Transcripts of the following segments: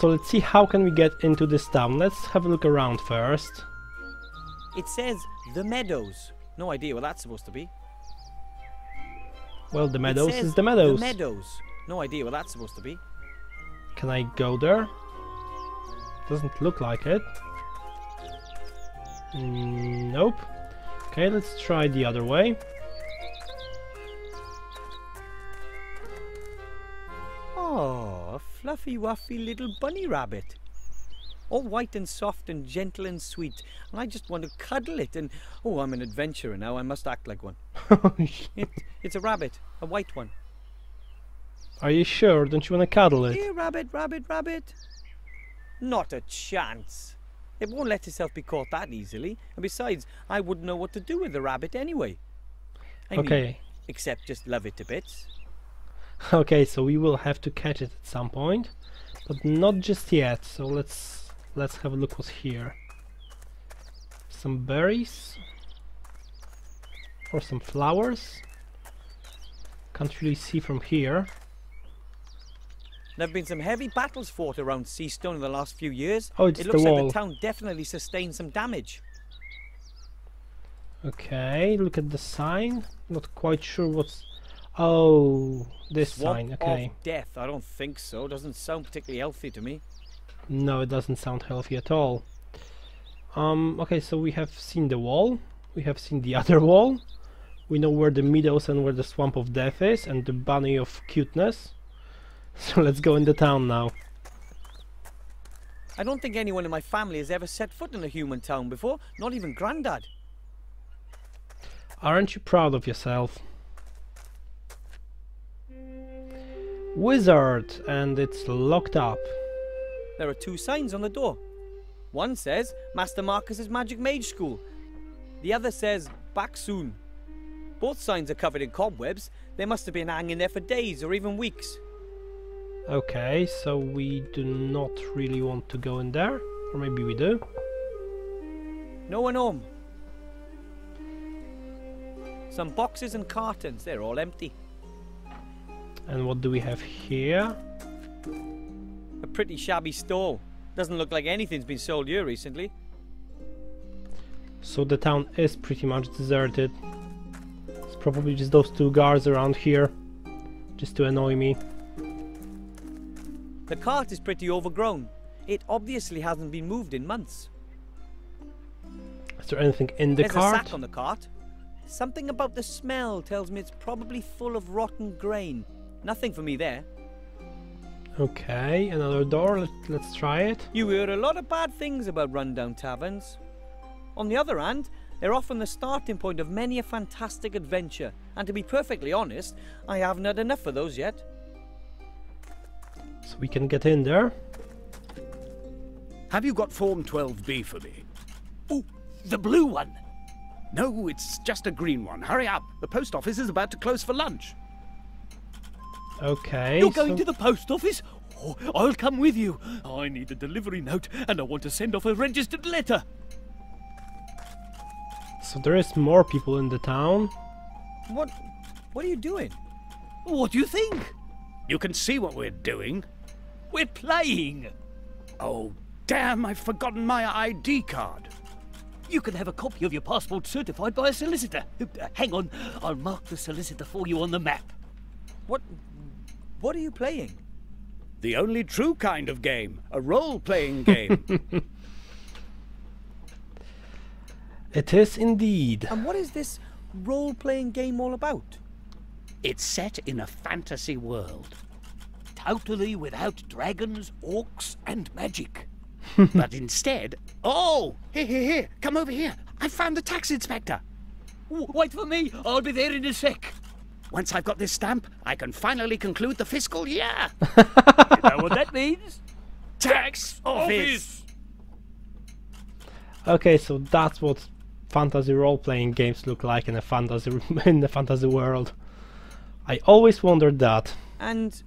So let's see how can we get into this town. Let's have a look around first. It says the Meadows. No idea what that's supposed to be. Well, the Meadows It says is the Meadows. The Meadows. No idea what that's supposed to be. Can I go there? Doesn't look like it. Nope. Okay, let's try the other way. Oh, a fluffy wuffy little bunny rabbit. All white and soft and gentle and sweet. And I just want to cuddle it and... Oh, I'm an adventurer now. I must act like one. It's a rabbit. A white one. Are you sure? Don't you want to cuddle it? Here, rabbit, rabbit, rabbit. Not a chance. It won't let itself be caught that easily. And besides, I wouldn't know what to do with the rabbit anyway. I mean, except just love it to bits. Okay, so we will have to catch it at some point, but not just yet. So let's have a look what's here. Some berries or some flowers. Can't really see from here. There have been some heavy battles fought around Seastone in the last few years. Oh, it's it the looks wall. like the town definitely sustained some damage. Okay, look at the sign. Not quite sure what's... Oh, this Swamp sign, okay. of death. I don't think so. Doesn't sound particularly healthy to me. No, it doesn't sound healthy at all. Okay, so we have seen the wall. We have seen the other wall. We know where the meadows and where the swamp of death is, and the bunny of cuteness. So let's go in the town now. I don't think anyone in my family has ever set foot in a human town before. Not even Grandad. Aren't you proud of yourself? Wizard, and it's locked up. There are two signs on the door. One says Master Marcus's Magic Mage School. The other says back soon. Both signs are covered in cobwebs. They must have been hanging there for days or even weeks. Okay, so we do not really want to go in there, or maybe we do. No one home. Some boxes and cartons, they're all empty. And what do we have here? A pretty shabby stall. Doesn't look like anything's been sold here recently. So the town is pretty much deserted. It's probably just those two guards around here, just to annoy me. The cart is pretty overgrown. It obviously hasn't been moved in months. Is there anything in the There's cart? a sack on the cart. Something about the smell tells me it's probably full of rotten grain. Nothing for me there. Okay, another door. Let's try it. You hear a lot of bad things about rundown taverns. On the other hand, they're often the starting point of many a fantastic adventure. And to be perfectly honest, I haven't had enough of those yet. So we can get in there. Have you got Form 12B for me? Oh, the blue one. No, it's just a green one. Hurry up. The post office is about to close for lunch. Okay. You're going to the post office? Oh, I'll come with you. I need a delivery note and I want to send off a registered letter. So there is more people in the town. What are you doing? What do you think? You can see what we're doing. We're playing. Oh, damn, I've forgotten my ID card. You can have a copy of your passport certified by a solicitor. Hang on, I'll mark the solicitor for you on the map. What are you playing? The only true kind of game. A role-playing game. It is indeed. And what is this role-playing game all about? It's set in a fantasy world. Totally without dragons, orcs, and magic. But instead... Oh! Here, come over here. I found the tax inspector. Wait for me, I'll be there in a sec. Once I've got this stamp, I can finally conclude the fiscal year. You know what that means? Tax office! Okay, so that's what fantasy role-playing games look like in a fantasy world. I always wondered that. And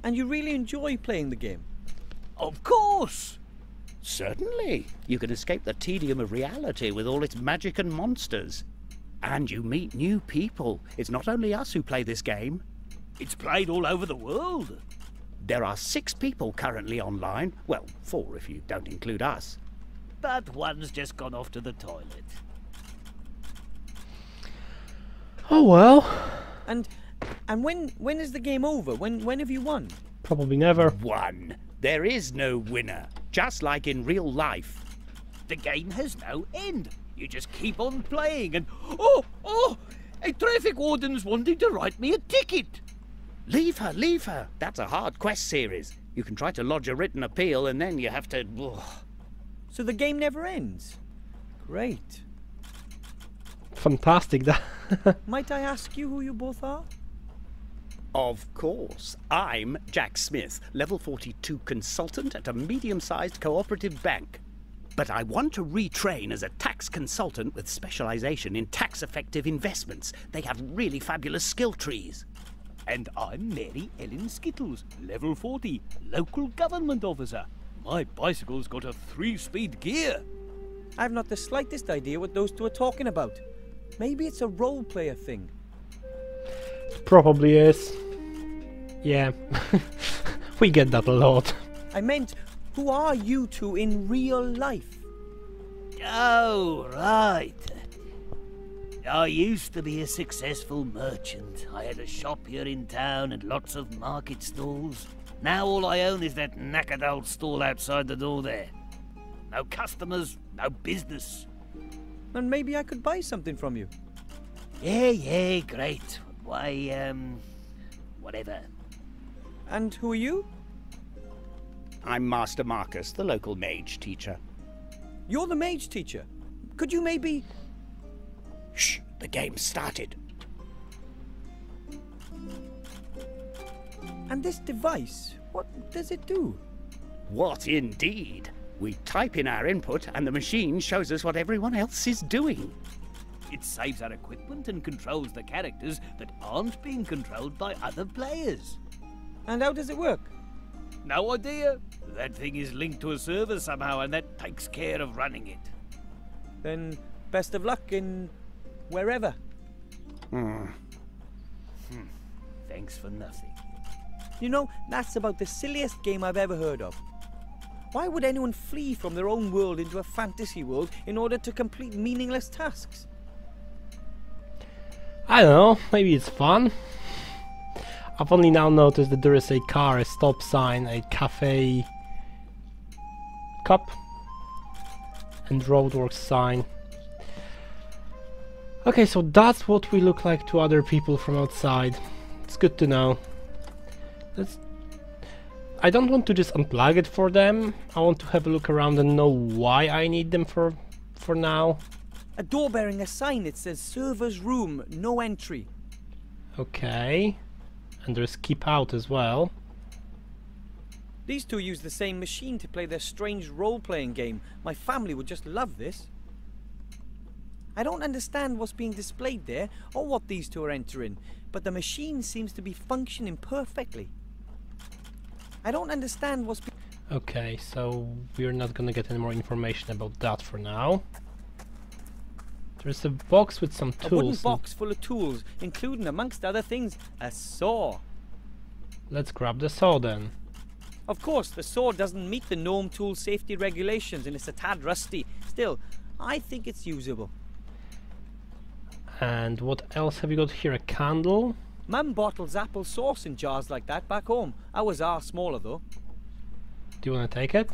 you really enjoy playing the game? Of course! Certainly. You can escape the tedium of reality with all its magic and monsters. And you meet new people. It's not only us who play this game. It's played all over the world. There are 6 people currently online. Well, 4 if you don't include us. But one's just gone off to the toilet. Oh well. And when is the game over? When have you won? Probably never. One. There is no winner. Just like in real life. The game has no end. You just keep on playing and... Oh! A traffic warden's wanting to write me a ticket. Leave her, leave her. That's a hard quest series. You can try to lodge a written appeal and then you have to... So the game never ends? Great. Fantastic. Might I ask you who you both are? Of course. I'm Jack Smith, level 42 consultant at a medium-sized cooperative bank. But I want to retrain as a tax consultant with specialization in tax-effective investments. They have really fabulous skill trees. And I'm Mary Ellen Skittles, level 40, local government officer. My bicycle's got a 3-speed gear. I've not the slightest idea what those two are talking about. Maybe it's a role player thing. Probably is. Yeah. We get that a lot. I meant, who are you two in real life? Oh, right. I used to be a successful merchant. I had a shop here in town and lots of market stalls. Now all I own is that knackered old stall outside the door there. No customers, no business. And maybe I could buy something from you. Yeah, great. Why, whatever. And who are you? I'm Master Marcus, the local mage teacher. You're the mage teacher. Could you maybe... Shh, the game started. And this device, what does it do? What indeed? We type in our input and the machine shows us what everyone else is doing. It saves our equipment and controls the characters that aren't being controlled by other players. And how does it work? No idea. That thing is linked to a server somehow and that takes care of running it. Then best of luck in... wherever. Thanks for nothing. You know, that's about the silliest game I've ever heard of. Why would anyone flee from their own world into a fantasy world in order to complete meaningless tasks? I don't know, maybe it's fun. I've only now noticed that there is a car, a stop sign, a cafe cup, and roadworks sign. Okay, so that's what we look like to other people from outside. It's good to know. I don't want to just unplug it for them. I want to have a look around and know why I need them for now. A door bearing a sign that says server's room, no entry. Okay. And there's keep out as well. These two use the same machine to play their strange role-playing game. My family would just love this. I don't understand what's being displayed there or what these two are entering, but the machine seems to be functioning perfectly. I don't understand what's... Okay, so we're not gonna get any more information about that for now. There's a box with some tools. A wooden box full of tools, including, amongst other things, a saw. Let's grab the saw then. Of course, the saw doesn't meet the gnome tool safety regulations and it's a tad rusty. Still, I think it's usable. And what else have you got here? A candle? Mum bottles apple sauce in jars like that back home. Ours are smaller though. Do you want to take it?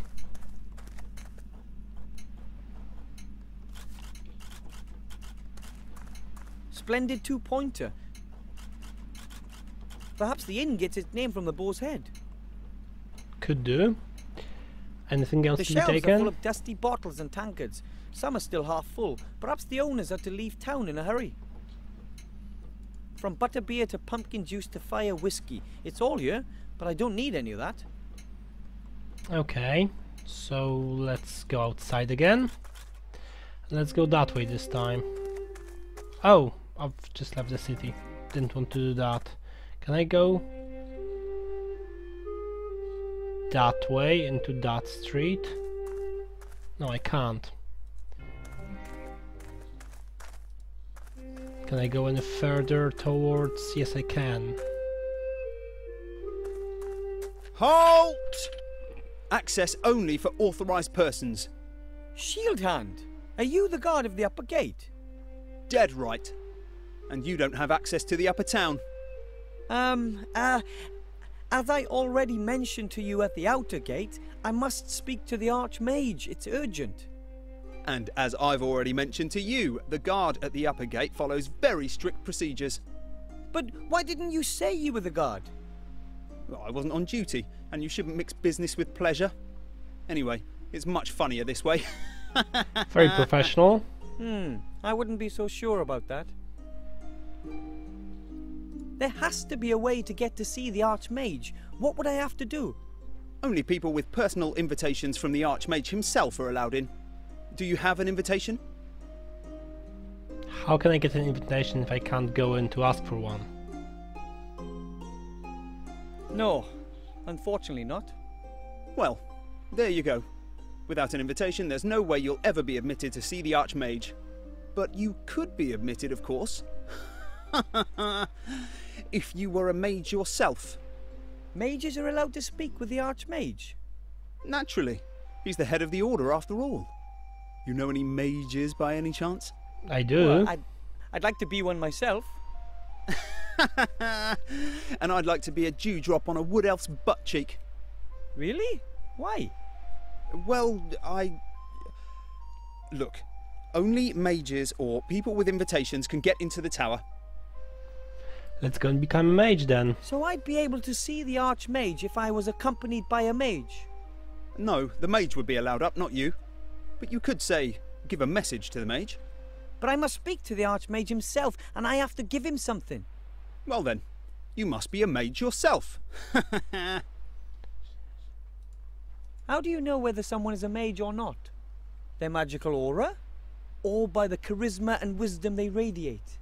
Splendid 2-pointer. Perhaps the inn gets its name from the boar's head. Could do. Anything else The to be shelves are taken? full of dusty bottles and tankards. Some are still half full. Perhaps the owners had to leave town in a hurry. From butterbeer to pumpkin juice to fire whiskey. It's all here, but I don't need any of that. Okay, so let's go outside again. Let's go that way this time. Oh, I've just left the city. Didn't want to do that. Can I go that way into that street? No, I can't. Can I go any further towards... Yes, I can. Halt! Access only for authorised persons. Shield Hand, are you the guard of the upper gate? Dead right. And you don't have access to the upper town. As I already mentioned to you at the outer gate, I must speak to the Archmage. It's urgent. And as I've already mentioned to you, the guard at the upper gate follows very strict procedures. But why didn't you say you were the guard? Well, I wasn't on duty, and you shouldn't mix business with pleasure. Anyway, it's much funnier this way. Very professional. I wouldn't be so sure about that. There has to be a way to get to see the Archmage. What would I have to do? Only people with personal invitations from the Archmage himself are allowed in. Do you have an invitation? How can I get an invitation if I can't go in to ask for one? No, unfortunately not. Well, there you go. Without an invitation, there's no way you'll ever be admitted to see the Archmage. But you could be admitted, of course. If you were a mage yourself. Mages are allowed to speak with the Archmage? Naturally. He's the head of the order, after all. You know any mages by any chance? I do. Well, I'd like to be one myself. And I'd like to be a dewdrop on a wood elf's butt cheek. Really? Why? Well, Look, only mages or people with invitations can get into the tower. Let's go and become a mage then. So I'd be able to see the Archmage if I was accompanied by a mage? No, the mage would be allowed up, not you. But you could say, give a message to the mage. But I must speak to the Archmage himself, and I have to give him something. Well then, you must be a mage yourself. How do you know whether someone is a mage or not? Their magical aura? Or by the charisma and wisdom they radiate?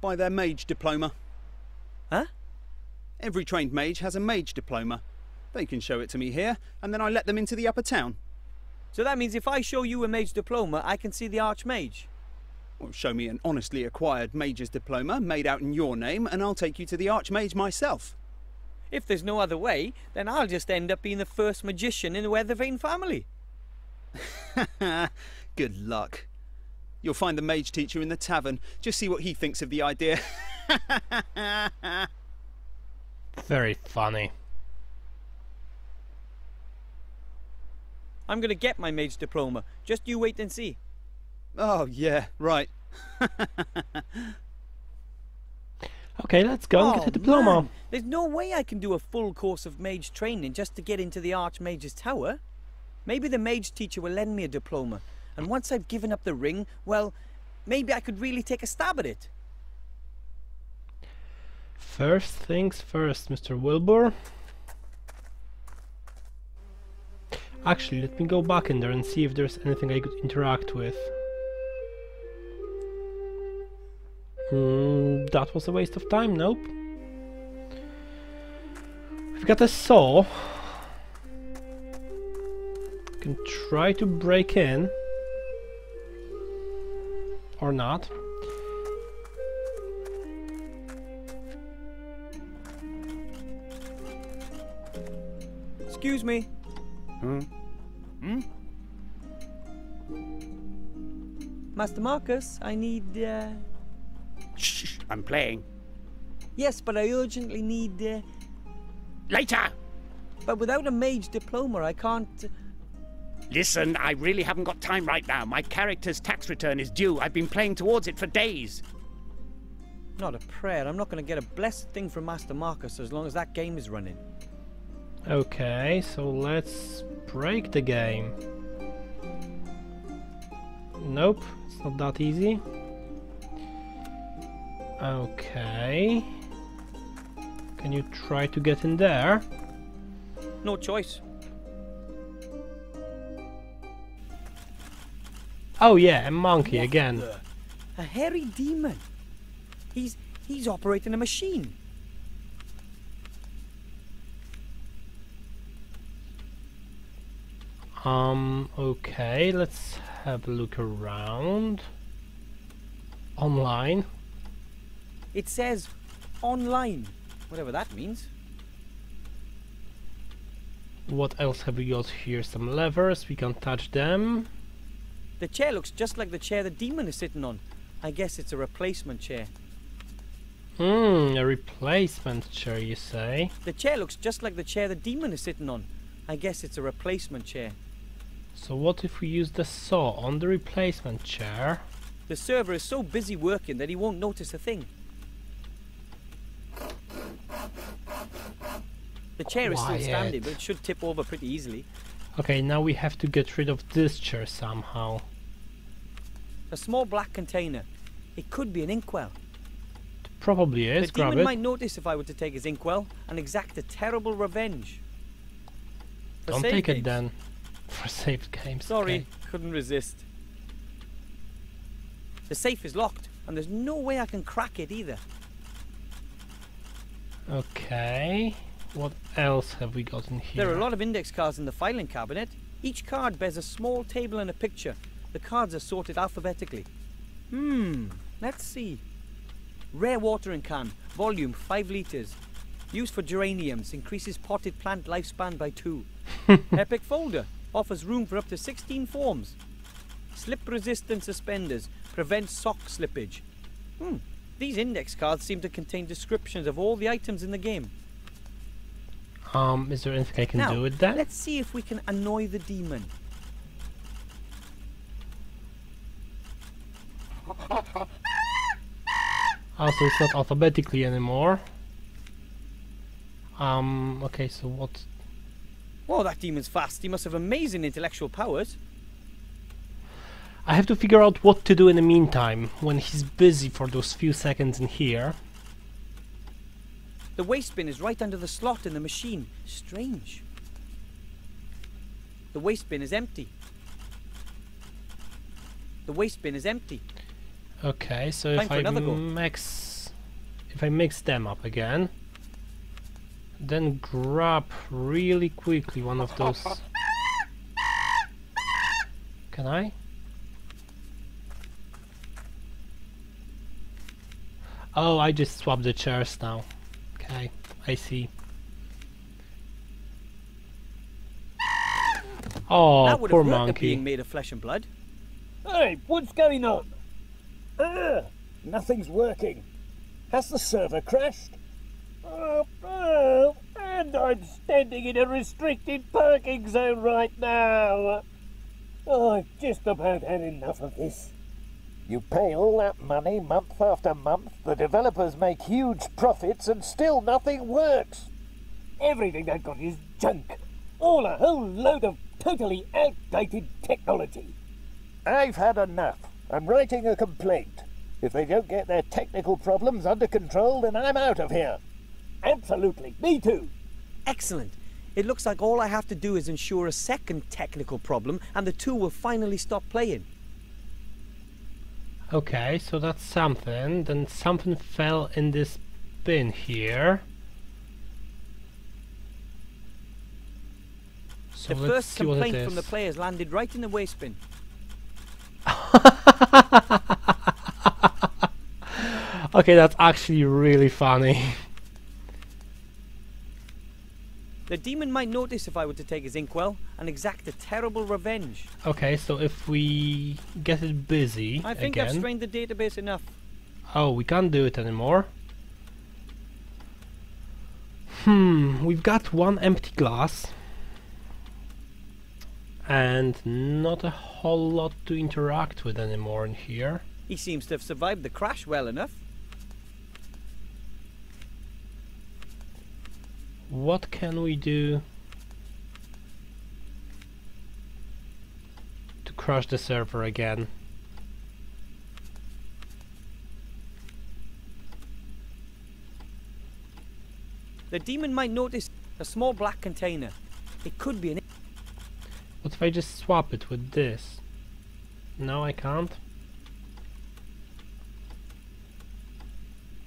By their mage diploma. Huh? Every trained mage has a mage diploma. They can show it to me here, and then I let them into the upper town. So that means if I show you a mage diploma, I can see the Archmage? Well, show me an honestly acquired mage's diploma made out in your name, and I'll take you to the Archmage myself. If there's no other way, then I'll just end up being the first magician in the Weathervane family. Good luck. You'll find the mage teacher in the tavern. Just see what he thinks of the idea. Very funny. I'm gonna get my mage diploma. Just you wait and see. Oh, yeah, right. Okay, let's go and get the diploma. Man, there's no way I can do a full course of mage training just to get into the Archmage's tower. Maybe the mage teacher will lend me a diploma, and once I've given up the ring, well, maybe I could really take a stab at it. First things first, Mr. Wilbur. Actually, let me go back in there and see if there's anything I could interact with. That was a waste of time, nope. We've got a saw. Can try to break in. Or not. Excuse me. Master Marcus, I need, Shh, I'm playing. Yes, but I urgently need, Later! But without a mage diploma, I can't... Listen, I really haven't got time right now. My character's tax return is due. I've been playing towards it for days. Not a prayer. I'm not going to get a blessed thing from Master Marcus as long as that game is running. Okay, so let's break the game. Nope, it's not that easy. Okay. Can you try to get in there? No choice. Oh yeah, a monkey again. A hairy demon. He's operating a machine. Okay, let's have a look around. Online. It says online, whatever that means. What else have we got here? Some levers, we can touch them. The chair looks just like the chair the demon is sitting on. I guess it's a replacement chair. A replacement chair, you say? The chair looks just like the chair the demon is sitting on. I guess it's a replacement chair. So what if we use the saw on the replacement chair? The server is so busy working that he won't notice a thing. The chair is still standing, but it should tip over pretty easily. Okay, now we have to get rid of this chair somehow. A small black container. It could be an inkwell. It probably is. The Grab demon it. might notice if I were to take his inkwell and exact a terrible revenge. For Don't save take it games. then. For saved games. Sorry, okay. couldn't resist. The safe is locked, and there's no way I can crack it either. Okay. What else have we got in here? There are a lot of index cards in the filing cabinet. Each card bears a small table and a picture. The cards are sorted alphabetically. Let's see. Rare watering can, volume 5 litres. Used for geraniums, increases potted plant lifespan by 2. Epic folder, offers room for up to 16 forms. Slip resistant suspenders, prevents sock slippage. These index cards seem to contain descriptions of all the items in the game. Is there anything I can Now, do with that? let's see if we can annoy the demon. Also, it's not alphabetically anymore. Okay, so what? Whoa, that demon's fast. He must have amazing intellectual powers. I have to figure out what to do in the meantime, when he's busy for those few seconds in here. The waste bin is right under the slot in the machine. Strange. The waste bin is empty. The waste bin is empty. Okay, so Time for another go. if I mix them up again, then grab really quickly one of those. Can I? Oh, I just swapped the chairs now. Okay, I see. Oh, that would poor have worked at monkey. being made of flesh and blood. Hey, what's going on? Nothing's working. Has the server crashed? And I'm standing in a restricted parking zone right now. I've just about had enough of this. You pay all that money month after month, the developers make huge profits, and still nothing works. Everything they've got is junk. All a whole load of totally outdated technology. I've had enough. I'm writing a complaint. If they don't get their technical problems under control, then I'm out of here. Absolutely. Me too. Excellent. It looks like all I have to do is ensure a second technical problem and the two will finally stop playing. Okay, so that's something. Then something fell in this bin here. So The let's first see what it complaint from the is. players landed right in the waste bin. Okay, that's actually really funny. The demon might notice if I were to take his inkwell and exact a terrible revenge. Okay, so if we get it busy I think again. I've strained the database enough. Oh, we can't do it anymore. We've got one empty glass. And not a whole lot to interact with anymore in here. He seems to have survived the crash well enough. What can we do to crush the server again? The demon might notice a small black container. It could be an... What if I just swap it with this? No, I can't.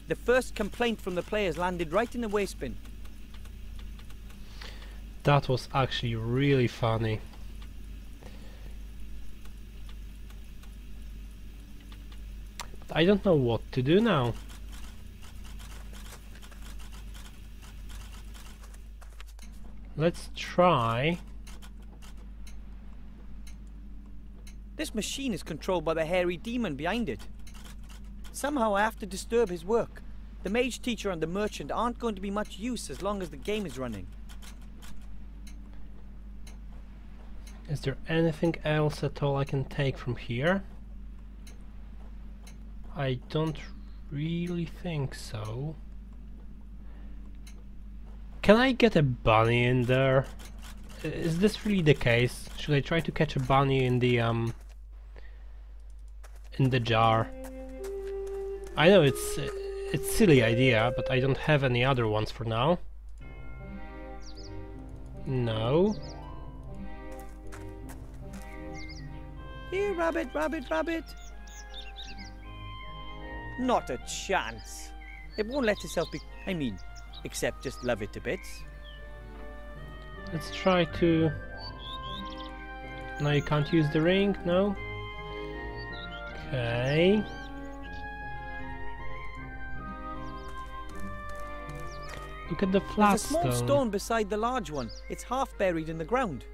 The first complaint from the players landed right in the waste bin. That was actually really funny. But I don't know what to do now. Let's try. This machine is controlled by the hairy demon behind it. Somehow I have to disturb his work. The mage teacher and the merchant aren't going to be much use as long as the game is running. Is there anything else at all I can take from here? I don't really think so. Can I get a bunny in there? Is this really the case? Should I try to catch a bunny in the jar? I know it's a silly idea, but I don't have any other ones for now. No. Here, rabbit, rabbit, rabbit. Not a chance. It won't let itself be... I mean, except just love it to bits. Let's try to... No, you can't use the ring, no? Okay. Look at the flat There's a small stone beside the large one. It's half buried in the ground.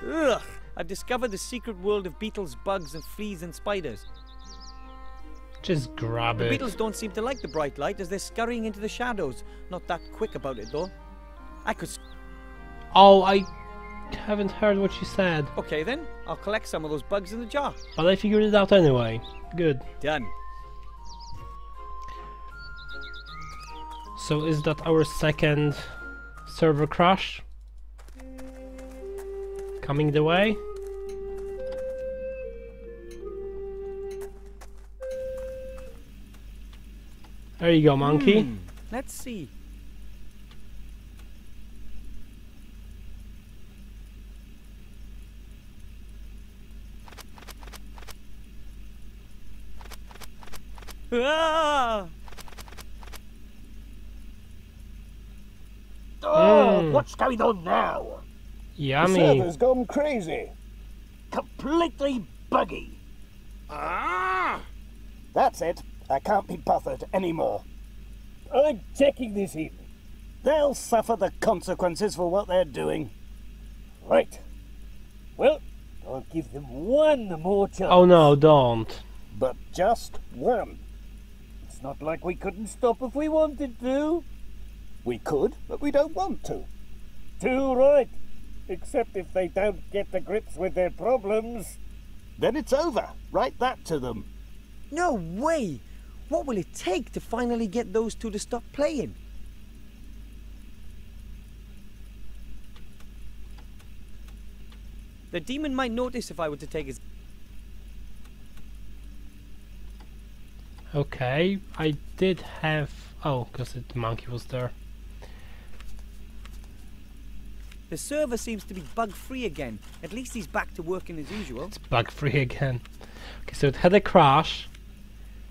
Ugh! I've discovered the secret world of beetles, bugs, and fleas and spiders. Just grab The it. beetles don't seem to like the bright light as they're scurrying into the shadows. Not that quick about it though. I could... Oh, I haven't heard what you said. Okay then, I'll collect some of those bugs in the jar. But I figured it out anyway. Good. Done. So is that our second server crash? Coming the way? There you go, monkey. Let's see. Ah! Oh, what's going on now? Yummy. The server's gone crazy. Completely buggy. Ah! That's it. I can't be bothered anymore. I'm checking this in. They'll suffer the consequences for what they're doing. Right. Well, I'll give them one more chance. Oh no, don't. But just one. It's not like we couldn't stop if we wanted to. We could, but we don't want to. Too right. Except if they don't get to grips with their problems. Then it's over. Write that to them. No way! What will it take to finally get those two to stop playing? The demon might notice if I were to take his... Okay, I did have... Oh, because the monkey was there. The server seems to be bug-free again. At least he's back to working as usual. It's bug-free again. Okay, so it had a crash.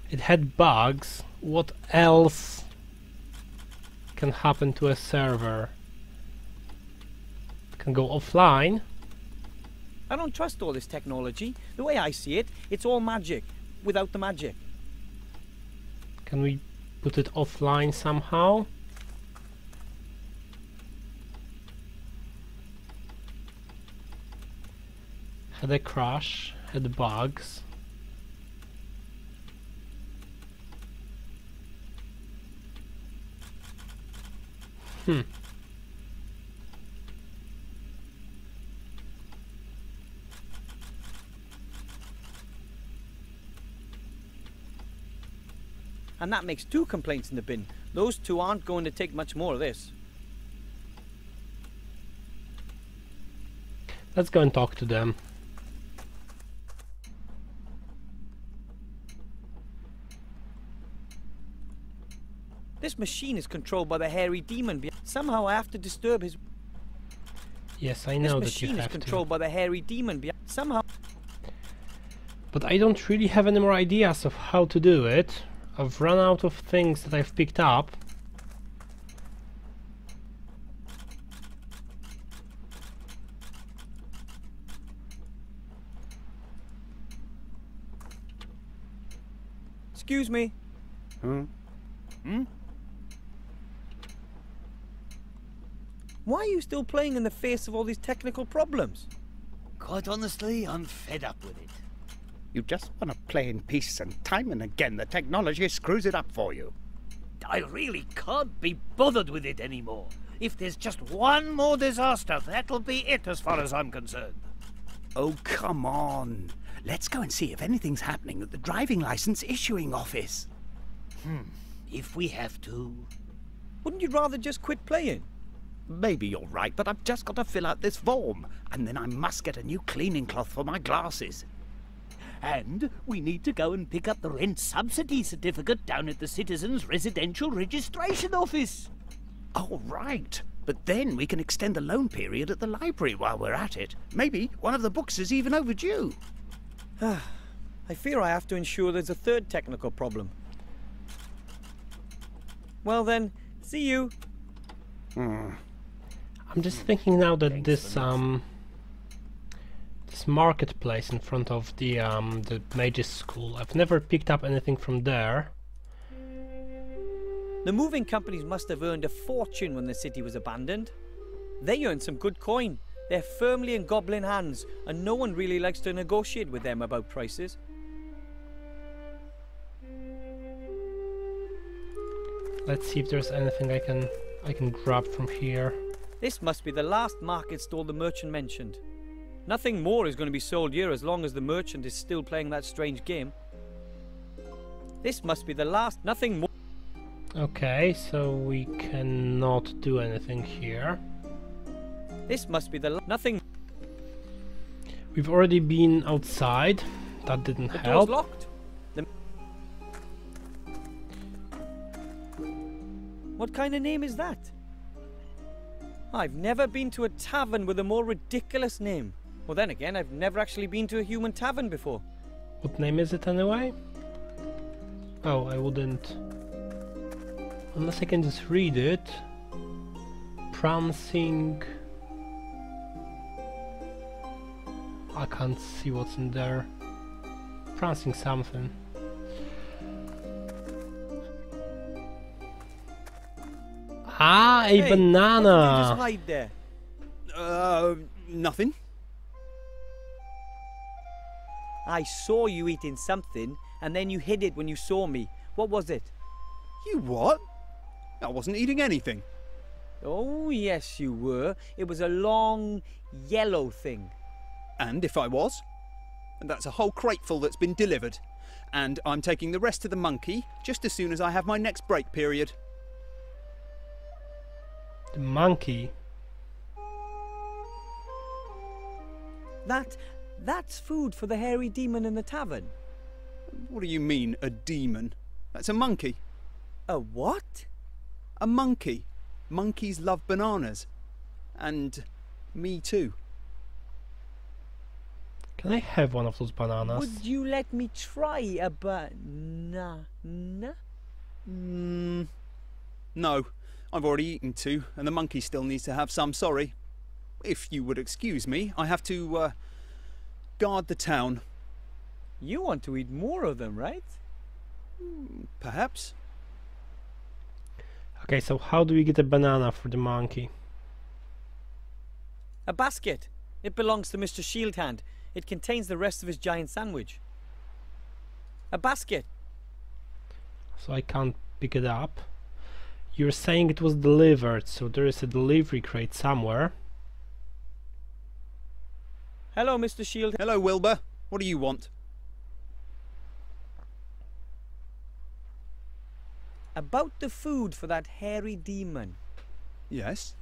It had bugs. What else can happen to a server? It can go offline. I don't trust all this technology. The way I see it, it's all magic, without the magic. Can we put it offline somehow? Had a crash, had bugs. And that makes 2 complaints in the bin. Those 2 aren't going to take much more of this. Let's go and talk to them. This machine is controlled by the hairy demon. Somehow I have to disturb his... Yes, I know that This you machine is have to. controlled by the hairy demon. Somehow... But I don't really have any more ideas of how to do it. I've run out of things that I've picked up. Excuse me. Hmm? Why are you still playing in the face of all these technical problems? Quite honestly, I'm fed up with it. You just want to play in peace, and time and again the technology screws it up for you. I really can't be bothered with it anymore. If there's just one more disaster, that'll be it as far as I'm concerned. Oh, come on. Let's go and see if anything's happening at the driving license issuing office. If we have to. Wouldn't you rather just quit playing? Maybe you're right, but I've just got to fill out this form, and then I must get a new cleaning cloth for my glasses. And we need to go and pick up the rent subsidy certificate down at the Citizens Residential Registration Office. Oh, right. But then we can extend the loan period at the library while we're at it. Maybe one of the books is even overdue. I fear I have to ensure there's a third technical problem. Well then, see you. I'm just thinking now that this marketplace in front of the mage's school, I've never picked up anything from there. The moving companies must have earned a fortune when the city was abandoned. They earned some good coin. They're firmly in goblin hands, and no one really likes to negotiate with them about prices. Let's see if there's anything I can grab from here. This must be the last market stall the merchant mentioned. Nothing more is going to be sold here as long as the merchant is still playing that strange game. This must be the last, nothing more. Okay, so we cannot do anything here. This must be the nothing. We've already been outside. That didn't The help. door's locked. What kind of name is that? I've never been to a tavern with a more ridiculous name. Well, then again, I've never actually been to a human tavern before. What name is it anyway? Oh, I wouldn't. Unless I can just read it. Prancing. I can't see what's in there. Prancing something. Ah, a Hey, banana! What did you just hide there? Nothing. I saw you eating something, and then you hid it when you saw me. What was it? You what? I wasn't eating anything. Oh, yes, you were. It was a long, yellow thing. And if I was? And that's a whole crateful that's been delivered. And I'm taking the rest to the monkey just as soon as I have my next break period. The monkey. That's food for the hairy demon in the tavern. What do you mean, a demon? That's a monkey. A what? A monkey. Monkeys love bananas. And me too. Can I have one of those bananas? Would you let me try a banana? No, I've already eaten two, and the monkey still needs to have some, sorry. If you would excuse me, I have to, guard the town. You want to eat more of them, right? Perhaps. Okay, so how do we get a banana for the monkey? A basket. It belongs to Mr. Shieldhand. It contains the rest of his giant sandwich. A basket. So I can't pick it up. You're saying it was delivered, so there is a delivery crate somewhere. Hello, Mr. Shield. Hello, Wilbur. What do you want? About the food for that hairy demon. Yes?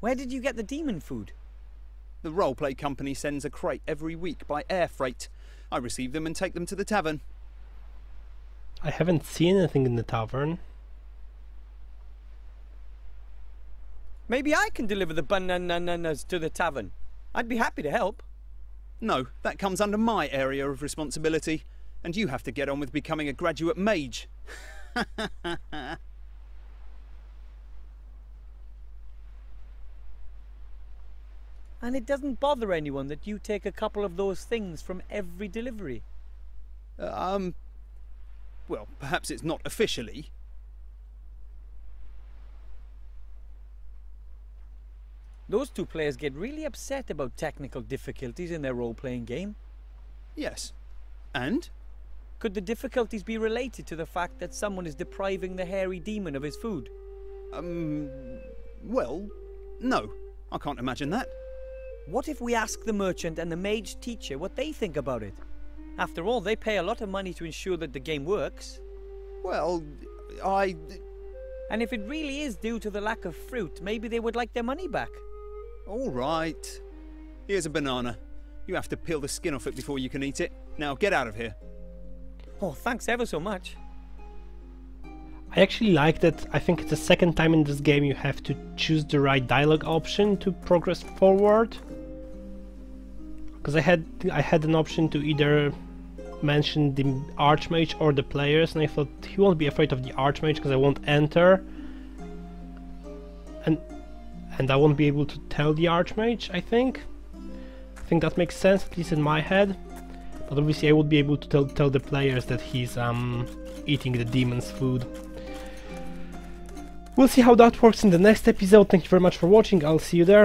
Where did you get the demon food? The roleplay company sends a crate every week by air freight. I receive them and take them to the tavern. I haven't seen anything in the tavern. Maybe I can deliver the bananas to the tavern. I'd be happy to help. No, that comes under my area of responsibility, and you have to get on with becoming a graduate mage. And it doesn't bother anyone that you take a couple of those things from every delivery. Well, perhaps it's not officially. Those two players get really upset about technical difficulties in their role-playing game. Yes. And? Could the difficulties be related to the fact that someone is depriving the hairy demon of his food? Well, no. I can't imagine that. What if we ask the merchant and the mage teacher what they think about it? After all, they pay a lot of money to ensure that the game works. Well, And if it really is due to the lack of fruit, maybe they would like their money back. All right. Here's a banana. You have to peel the skin off it before you can eat it. Now get out of here. Oh, thanks ever so much. I actually like that. I think it's the second time in this game you have to choose the right dialogue option to progress forward. Because I had an option to either mention the archmage or the players, and I thought he won't be afraid of the archmage because I won't enter, and I won't be able to tell the archmage. I think that makes sense, at least in my head. But obviously I would be able to tell the players that he's eating the demon's food. We'll see how that works in the next episode. Thank you very much for watching. I'll see you there.